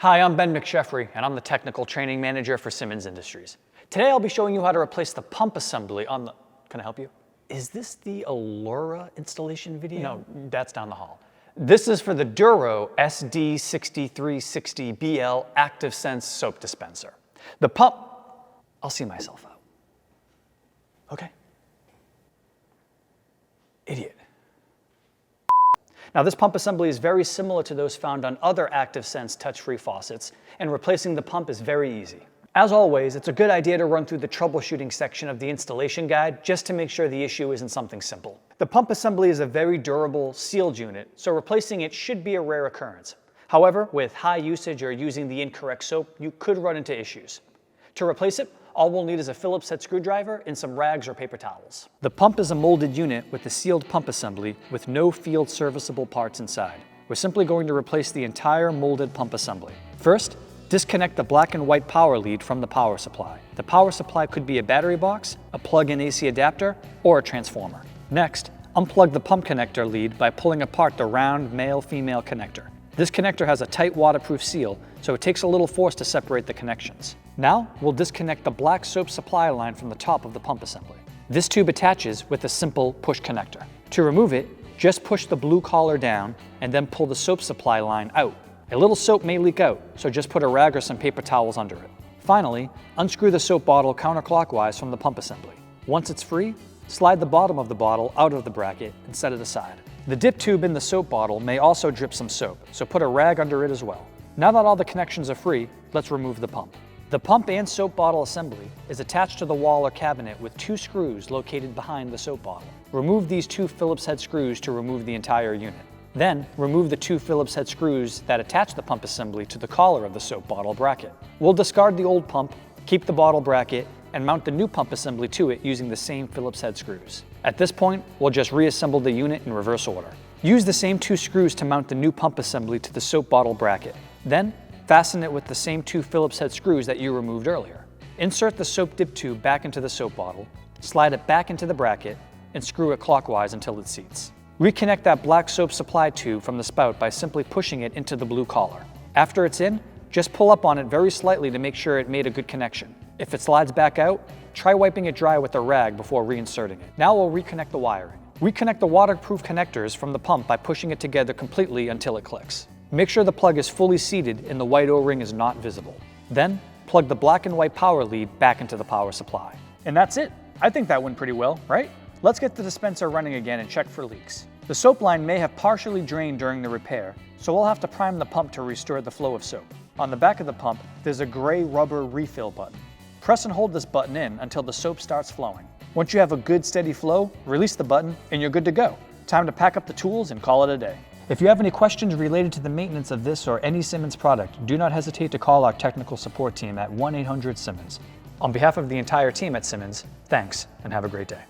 Hi, I'm Ben McSheffrey, and I'm the Technical Training Manager for Symmons Industries. Today I'll be showing you how to replace the pump assembly on the... Can I help you? Is this the Allura installation video? No, that's down the hall. This is for the Duro SD6360BL ActivSense soap dispenser. The pump... I'll see myself out. Okay. Idiot. Now, this pump assembly is very similar to those found on other ActivSense touch-free faucets, and replacing the pump is very easy. As always, it's a good idea to run through the troubleshooting section of the installation guide just to make sure the issue isn't something simple. The pump assembly is a very durable, sealed unit, so replacing it should be a rare occurrence. However, with high usage or using the incorrect soap, you could run into issues. To replace it, all we'll need is a Phillips head screwdriver and some rags or paper towels. The pump is a molded unit with a sealed pump assembly with no field serviceable parts inside. We're simply going to replace the entire molded pump assembly. First, disconnect the black and white power lead from the power supply. The power supply could be a battery box, a plug-in AC adapter, or a transformer. Next, unplug the pump connector lead by pulling apart the round male-female connector. This connector has a tight waterproof seal, so it takes a little force to separate the connections. Now, we'll disconnect the black soap supply line from the top of the pump assembly. This tube attaches with a simple push connector. To remove it, just push the blue collar down and then pull the soap supply line out. A little soap may leak out, so just put a rag or some paper towels under it. Finally, unscrew the soap bottle counterclockwise from the pump assembly. Once it's free, slide the bottom of the bottle out of the bracket and set it aside. The dip tube in the soap bottle may also drip some soap, so put a rag under it as well. Now that all the connections are free, let's remove the pump. The pump and soap bottle assembly is attached to the wall or cabinet with two screws located behind the soap bottle. Remove these two Phillips head screws to remove the entire unit. Then, remove the two Phillips head screws that attach the pump assembly to the collar of the soap bottle bracket. We'll discard the old pump, keep the bottle bracket, and mount the new pump assembly to it using the same Phillips head screws. At this point, we'll just reassemble the unit in reverse order. Use the same two screws to mount the new pump assembly to the soap bottle bracket. Then, fasten it with the same two Phillips head screws that you removed earlier. Insert the soap dip tube back into the soap bottle, slide it back into the bracket, and screw it clockwise until it seats. Reconnect that black soap supply tube from the spout by simply pushing it into the blue collar. After it's in, just pull up on it very slightly to make sure it made a good connection. If it slides back out, try wiping it dry with a rag before reinserting it. Now we'll reconnect the wiring. Reconnect the waterproof connectors from the pump by pushing it together completely until it clicks. Make sure the plug is fully seated and the white O-ring is not visible. Then, plug the black and white power lead back into the power supply. And that's it. I think that went pretty well, right? Let's get the dispenser running again and check for leaks. The soap line may have partially drained during the repair, so we'll have to prime the pump to restore the flow of soap. On the back of the pump, there's a gray rubber refill button. Press and hold this button in until the soap starts flowing. Once you have a good steady flow, release the button and you're good to go. Time to pack up the tools and call it a day. If you have any questions related to the maintenance of this or any Symmons product, do not hesitate to call our technical support team at 1-800-SYMMONS. On behalf of the entire team at Symmons, thanks and have a great day.